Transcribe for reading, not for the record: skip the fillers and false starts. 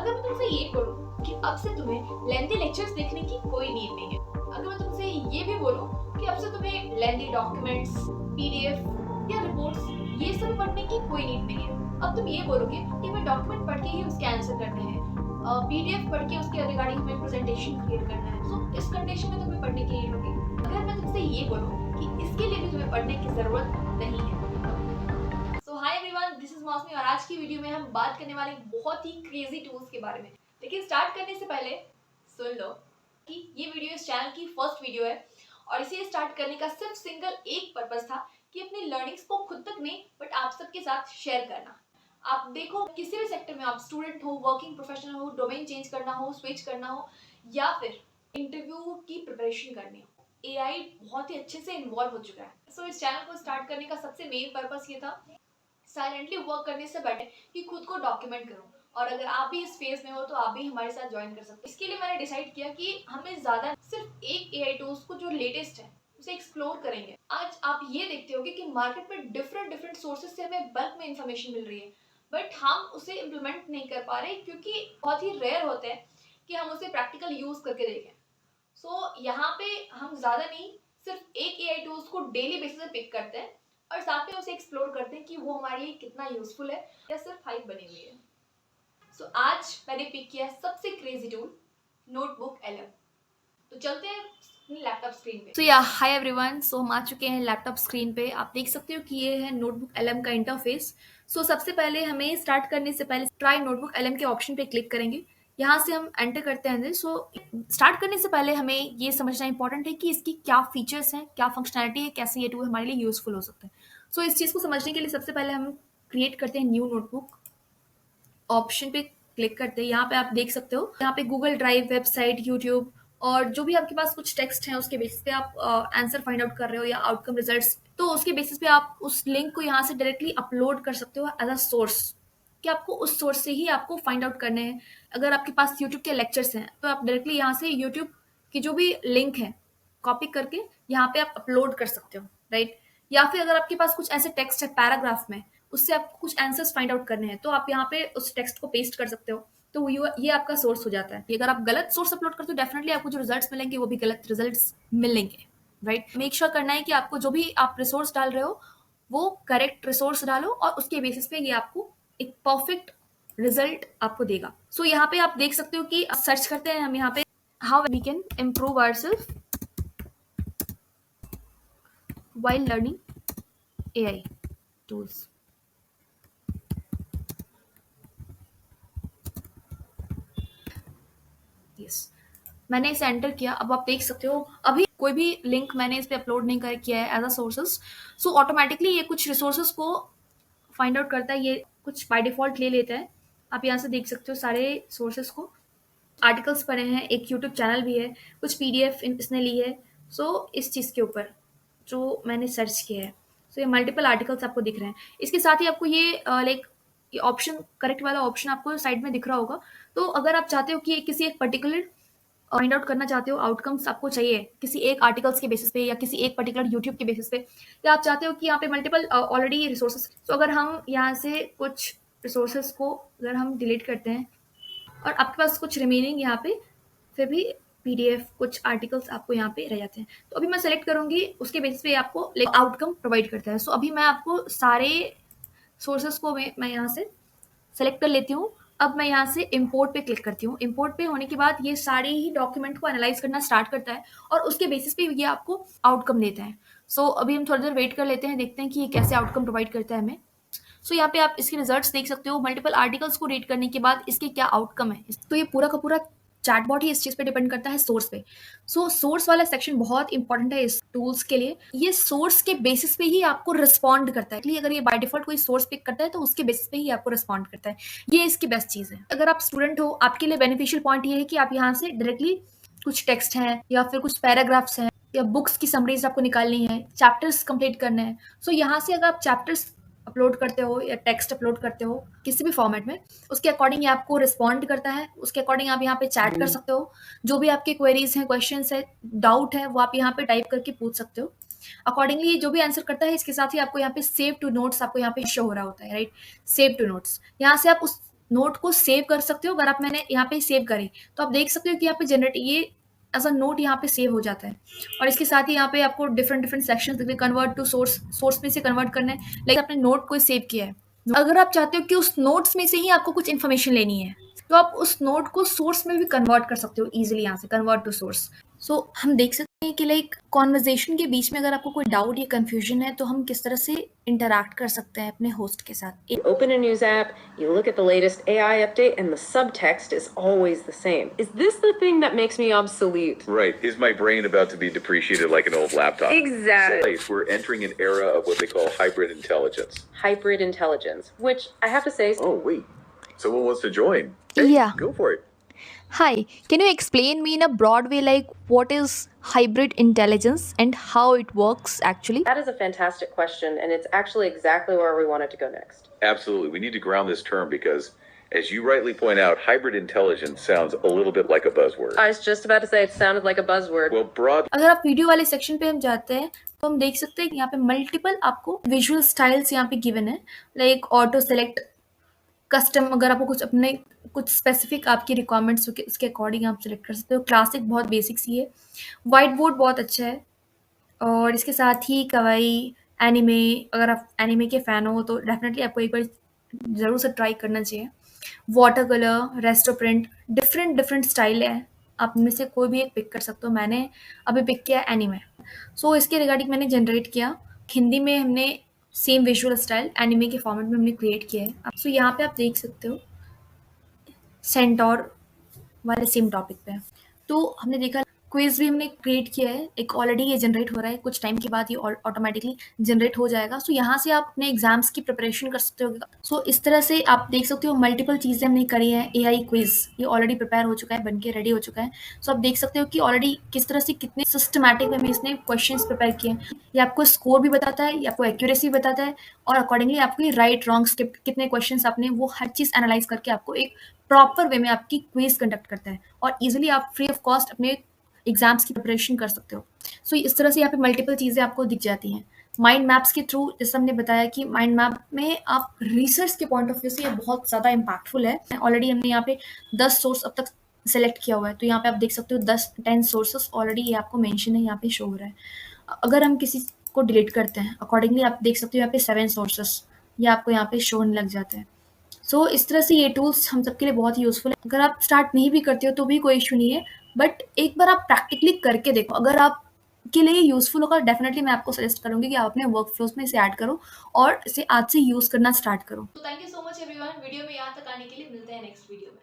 अगर मैं तुमसे ये बोलूं कि अब से तुम्हें लेंथी लेक्चर्स देखने की कोई नीड नहीं है, अगर मैं तुमसे ये भी बोलूं कि अब से तुम्हें लेंथी डॉक्यूमेंट्स, पीडीएफ या रिपोर्ट्स ये सब पढ़ने की कोई नीड नहीं है, अब तुम ये बोलोगे कि मैं डॉक्यूमेंट पढ़ के ही उसके आंसर करने हैं, पीडीएफ पढ़ के उसके रिगार्डिंग हमें प्रेजेंटेशन क्रिएट करना है, सो इस कंडीशन में तुम्हें पढ़ने की नीड होगी। अगर मैं तुमसे ये बोलूं कि इसके लिए भी तुम्हें पढ़ने की जरूरत नहीं है। सो हाय एवरीवन, दिस इज मौसमी और आज की वीडियो में हम बात करने वाले बहुत ही क्रेजी टूल्स के बारे में। लेकिन स्टार्ट करने से पहले सुन लो कि ये वीडियो इस चैनल की फर्स्ट वीडियो है और इसे स्टार्ट करने का सिर्फ सिंगल एक पर्पस था कि अपनी लर्निंग्स को खुद तक नहीं बट आप सबके साथ शेयर करना। आप देखो किसी भी सेक्टर में, आप स्टूडेंट हो, वर्किंग प्रोफेशनल हो, डोमेन चेंज करना हो, स्विच करना हो या फिर इंटरव्यू की प्रिपरेशन करनी हो, एआई बहुत ही अच्छे से इन्वॉल्व हो चुका है। सो इस चैनल को स्टार्ट करने का सबसे मेन पर्पस ये था, साइलेंटली वर्क करने से बेटर कि खुद को डॉक्यूमेंट करो। और अगर आप भी इस फेज में हो तो आप भी हमारे साथ ज्वाइन कर सकते हो। इसके लिए मैंने डिसाइड किया कि हमें ज्यादा सिर्फ एक एआई टूल्स को जो लेटेस्ट है उसे एक्सप्लोर करेंगे। आज आप ये देखते होगे कि मार्केट में डिफरेंट सोर्सेज से हमें बल्क में इंफॉर्मेशन मिल रही है, बट हम उसे इम्प्लीमेंट नहीं कर पा रहे क्योंकि बहुत ही रेयर होते हैं कि हम उसे प्रैक्टिकल यूज करके देखें। सो यहाँ पे हम ज्यादा नहीं, सिर्फ एक एआई टूल्स को डेली बेसिस पे पिक करते हैं और साथ में उसे एक्सप्लोर करते हैं कि वो हमारे लिए कितना यूजफुल है या सिर्फ हाइप बनी हुई है। सो आज मैंने पिक किया सबसे क्रेजी टूल, नोटबुक एलएम। तो चलते हैं लैपटॉप स्क्रीन पे। तो या हाय एवरीवन, सो हम आ चुके हैं लैपटॉप स्क्रीन पे। आप देख सकते हो कि ये है नोटबुक एलएम का इंटरफेस। सो सबसे पहले हमें स्टार्ट करने से पहले ट्राई नोटबुक एलएम के ऑप्शन पे क्लिक करेंगे। यहाँ से हम एंटर करते हैं अंदर। सो स्टार्ट करने से पहले हमें ये समझना इंपॉर्टेंट है कि इसकी क्या फीचर्स हैं, क्या फंक्शनैलिटी है, कैसे ये टूल हमारे लिए यूजफुल हो सकता है। सो इस चीज़ को समझने के लिए सबसे पहले हम क्रिएट करते हैं न्यू नोटबुक, ऑप्शन पे क्लिक करते हैं। यहाँ पे आप देख सकते हो, यहाँ पे गूगल ड्राइव, वेबसाइट, यूट्यूब और जो भी आपके पास कुछ टेक्स्ट है उसके बेसिस पे आप आंसर फाइंड आउट कर रहे हो या आउटकम रिजल्ट्स, तो उसके बेसिस पे आप उस लिंक को यहाँ से डायरेक्टली अपलोड कर सकते हो एज अ सोर्स, कि आपको उस सोर्स से ही आपको फाइंड आउट करने हैं। अगर आपके पास यूट्यूब के लेक्चर्स हैं तो आप डायरेक्टली यहाँ से यूट्यूब की जो भी लिंक है कॉपी करके यहाँ पे आप अपलोड कर सकते हो, राइट। या फिर अगर आपके पास कुछ ऐसे टेक्स्ट है पैराग्राफ में, उससे आपको कुछ आंसर्स फाइंड आउट करने हैं तो आप यहाँ पे उस टेक्स्ट को पेस्ट कर सकते हो, तो ये आपका सोर्स हो जाता है। अगर आप गलत सोर्स अपलोड करते हो डेफिनेटली आपको जो रिजल्ट्स मिलेंगे वो भी गलत रिजल्ट्स मिलेंगे, राइट। मेक श्योर करना है कि आपको जो भी आप रिसोर्स डाल रहे हो वो करेक्ट रिसोर्स डालो और उसके बेसिस पे ये आपको एक परफेक्ट रिजल्ट आपको देगा। सो यहाँ पे आप देख सकते हो कि सर्च करते हैं हम यहाँ पे, how we can improve ourself while learning AI tools. Yes. मैंने इसे एंटर किया। अब आप देख सकते हो अभी कोई भी लिंक मैंने इस पे अपलोड नहीं किया है as a sources. So automatically ये कुछ रिसोर्सेस को फाइंड आउट करता है, ये कुछ बाय डिफॉल्ट ले लेता है। आप यहाँ से देख सकते हो सारे सोर्सेस को, आर्टिकल्स पढ़े हैं, एक यूट्यूब चैनल भी है, कुछ पीडीएफ इसने ली है। सो इस चीज़ के ऊपर जो मैंने सर्च किया है, सो ये मल्टीपल आर्टिकल्स आपको दिख रहे हैं। इसके साथ ही आपको ये लाइक ये ऑप्शन, करेक्ट वाला ऑप्शन आपको साइड में दिख रहा होगा। तो अगर आप चाहते हो कि किसी एक पर्टिकुलर फाइंड आउट करना चाहते हो, आउटकम्स आपको चाहिए किसी एक आर्टिकल्स के बेसिस पे या किसी एक पर्टिकुलर यूट्यूब के बेसिस पे, या आप चाहते हो कि यहाँ पे मल्टीपल ऑलरेडी रिसोर्सेस, तो अगर हम यहाँ से कुछ रिसोर्सेस को अगर हम डिलीट करते हैं और आपके पास कुछ रिमेनिंग यहाँ पे फिर भी पीडीएफ कुछ आर्टिकल्स आपको यहाँ पे रह जाते हैं, तो अभी मैं सेलेक्ट करूंगी, उसके बेसिस पे आपको आउटकम प्रोवाइड करता है। सो अभी मैं आपको सारे सोर्सेस को मैं यहाँ से सेलेक्ट कर लेती हूँ। अब मैं यहाँ से इम्पोर्ट पे क्लिक करती हूँ। इम्पोर्ट पे होने के बाद ये सारे ही डॉक्यूमेंट को एनालाइज करना स्टार्ट करता है और उसके बेसिस पे ये आपको आउटकम देता है। सो अभी हम थोड़ी देर वेट कर लेते हैं, देखते हैं कि ये कैसे आउटकम प्रोवाइड करता है हमें। सो यहाँ पे आप इसके रिजल्ट्स देख सकते हो। मल्टीपल आर्टिकल्स को रीड करने के बाद इसके क्या आउटकम है, तो ये पूरा का पूरा चैटबॉट ही इस चीज़ पे डिपेंड करता है, सोर्स पे। सो सोर्स वाला सेक्शन बहुत इंपॉर्टेंट है इस टूल्स के लिए। ये सोर्स के बेसिस पे ही आपको रिस्पॉन्ड करता है, इसलिए अगर ये बाय डिफॉल्ट कोई सोर्स पिक करता है तो उसके बेसिस पे ही आपको रिस्पॉन्ड करता है। ये इसकी बेस्ट चीज़ है। अगर आप स्टूडेंट हो, आपके लिए बेनिफिशियल पॉइंट ये है कि आप यहाँ से डायरेक्टली कुछ टेक्स्ट हैं या फिर कुछ पैराग्राफ्स हैं या बुक्स की समरीज आपको निकालनी है, चैप्टर्स कंप्लीट करने हैं, सो यहाँ से अगर आप चैप्टर्स अपलोड करते हो या टेक्स्ट अपलोड करते हो किसी भी फॉर्मेट में, उसके अकॉर्डिंग ये आपको रिस्पॉन्ड करता है। उसके अकॉर्डिंग आप यहाँ पे चैट कर सकते हो, जो भी आपके क्वेरीज हैं, क्वेश्चंस है, डाउट है, वो आप यहाँ पे टाइप करके पूछ सकते हो। अकॉर्डिंगली जो भी आंसर करता है, इसके साथ ही आपको यहाँ पे सेव टू नोट्स आपको यहाँ पे शो हो रहा होता है, राइट। सेव टू नोट्स, यहाँ से आप उस नोट को सेव कर सकते हो। अगर आप मैंने यहाँ पे सेव करी तो आप देख सकते हो कि यहाँ पे जनरेट ये एज अ नोट यहाँ पे सेव हो जाता है। और इसके साथ ही यहाँ पे आपको डिफरेंट डिफरेंट सेक्शंस दिख रहे, कन्वर्ट टू सोर्स, सोर्स में से कन्वर्ट करना है, लाइक आपने नोट को सेव किया है। अगर आप चाहते हो कि उस नोट्स में से ही आपको कुछ इन्फॉर्मेशन लेनी है तो आप उस नोट को सोर्स में भी कन्वर्ट कर सकते हो इजीली, यहाँ से कन्वर्ट टू सोर्स। सो हम देख सकते हैं कि लाइक कॉन्वर्जेशन के बीच में अगर आपको कोई डाउट या कंफ्यूजन है तो हम किस तरह से इंटरैक्ट कर सकते हैं अपने होस्ट के साथ। You open a news app, you look at the latest AI update, and the subtext is always the same. Is this the thing that makes me obsolete? Right. Is my brain about to be depreciated like an old laptop? Exactly. We're entering an era of what they call hybrid intelligence. Hybrid intelligence, which I have to say, Oh, wait. Someone wants to join. Yeah. Go for it. Hi, can you explain me in a broad way like what is hybrid intelligence and how it works actually? that is a fantastic question, and it's actually exactly where we wanted to go next. Absolutely. We need to ground this term because, as you rightly point out, hybrid intelligence sounds a little bit like a buzzword. I was just about to say it sounded like a buzzword. Well, broad अगर आप video वाले section पे हम जाते हैं तो हम देख सकते हैं कि यहाँ पे मल्टीपल आपको विजुअल स्टाइल्स यहाँ पे गिवन है, लाइक ऑटो सेलेक्ट, कस्टम, अगर आपको कुछ अपने कुछ स्पेसिफिक आपकी रिक्वायरमेंट्स उसके अकॉर्डिंग आप सेलेक्ट कर सकते हो। क्लासिक बहुत बेसिक सी है, वाइट बोर्ड बहुत अच्छा है, और इसके साथ ही कवाई, एनिमे, अगर आप एनिमे के फ़ैन हो तो डेफिनेटली आपको एक बार ज़रूर से ट्राई करना चाहिए। Water colour, resto print, different different style है, आप इनमें से कोई भी एक पिक कर सकते हो। मैंने अभी पिक किया एनिमे, सो इसके रिगार्डिंग मैंने जनरेट किया। हिंदी में हमने सेम विजुअल स्टाइल एनिमे के फॉर्मेट में हमने क्रिएट किया है। सो यहाँ पे आप देख सकते हो सेंटोर वाले सेम टॉपिक पे। तो हमने देखा क्विज भी हमने क्रिएट किया है, एक ऑलरेडी ये जनरेट हो रहा है, कुछ टाइम के बाद ये ऑटोमेटिकली जनरेट हो जाएगा। सो यहाँ से आप अपने एग्जाम्स की प्रिपरेशन कर सकते हो। सो इस तरह से आप देख सकते हो मल्टीपल चीज़ें हमने करी हैं। एआई क्विज ये ऑलरेडी प्रिपेयर हो चुका है, बन के रेडी हो चुका है। सो आप देख सकते हो कि ऑलरेडी किस तरह से कितने सिस्टमैटिक वे में इसने क्वेश्चन प्रिपेयर किए हैं। ये आपको स्कोर भी बताता है, ये आपको एक्यूरेसी भी बताता है, और अकॉर्डिंगली आपको राइट रॉन्ग स्किप कितने क्वेश्चन आपने, वो हर चीज़ एनालाइज करके आपको एक प्रॉपर वे में आपकी क्विज कंडक्ट करता है, और इजीली आप फ्री ऑफ कॉस्ट अपने एग्जाम्स की प्रिपरेशन कर सकते हो। सो इस तरह से यहाँ पे मल्टीपल चीज़ें आपको दिख जाती हैं। माइंड मैप्स के थ्रू, जैसे हमने बताया कि माइंड मैप में आप रिसर्च के पॉइंट ऑफ व्यू से ये बहुत ज़्यादा इम्पैक्टफुल है। ऑलरेडी हमने यहाँ पे 10 सोर्स अब तक सेलेक्ट किया हुआ है, तो यहाँ पे आप देख सकते हो 10 सोर्सेस ऑलरेडी ये आपको मेंशन है, यहाँ पे शो हो रहा है। अगर हम किसी को डिलीट करते हैं, अकॉर्डिंगली आप देख सकते हो यहाँ पे 7 सोर्सेस ये आपको यहाँ पे शो होने लग जाते हैं। सो इस तरह से ये टूल्स हम सबके लिए बहुत ही यूज़फुल है। अगर आप स्टार्ट नहीं भी करते हो तो भी कोई इश्यू नहीं है, बट एक बार आप प्रैक्टिकली करके देखो, अगर आपके लिए यूज़फुल होगा डेफिनेटली मैं आपको सजेस्ट करूँगी कि आप अपने वर्क फ्लोज में इसे ऐड करो और इसे आज से यूज़ करना स्टार्ट करो। तो thank you so much everyone, video में यहाँ तक आने के लिए। मिलते हैं नेक्स्ट वीडियो में।